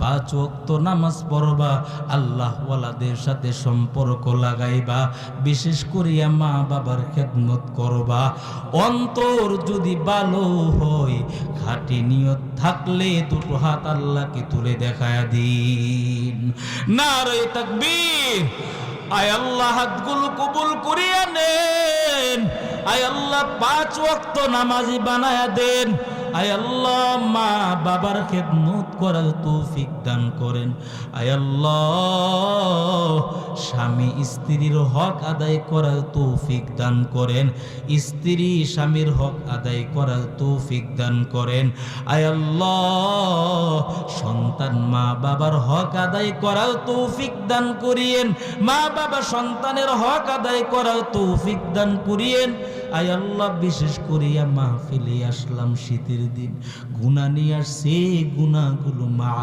5 ওয়াক্ত নামাজ পড়বা, আল্লাহ ওয়ালাদের সাথে সম্পর্ক লাগাইবা, বিশেষ করিয়া মা বাবার খেদমত করবা। অন্তর যদি ভালো হয়, খাঁটি নিয়ত থাকলে দুটো হাত আল্লাহকে তুলে দেখায়া দিন। নারে তাকবীর। আয় আল্লাহ, হাতগুলো কবুল করিয়া নেন। আয় আল্লাহ, 5 ওয়াক্ত নামাজি বানায়া দেন। আয় আল্লাহ, মা বাবার খেদমত করার তৌফিক দান করেন। আয় আল্লাহ, স্বামী স্ত্রীর হক আদায় করার তৌফিক দান করেন। স্ত্রী স্বামীর হক আদায় করার তৌফিক দান করেন। আয় আল্লাহ, সন্তান মা বাবার হক আদায় করার তৌফিক দান করিয়েন। মা বাবা সন্তানের হক আদায় করার তৌফিক দান করিয়েন। আয় আল্লাহ, বিশেষ করিয়া মাহফিলে আসলাম শীতের দিন, গুনাহ নিয়ে আসছে, গুনাহগুলো মাফ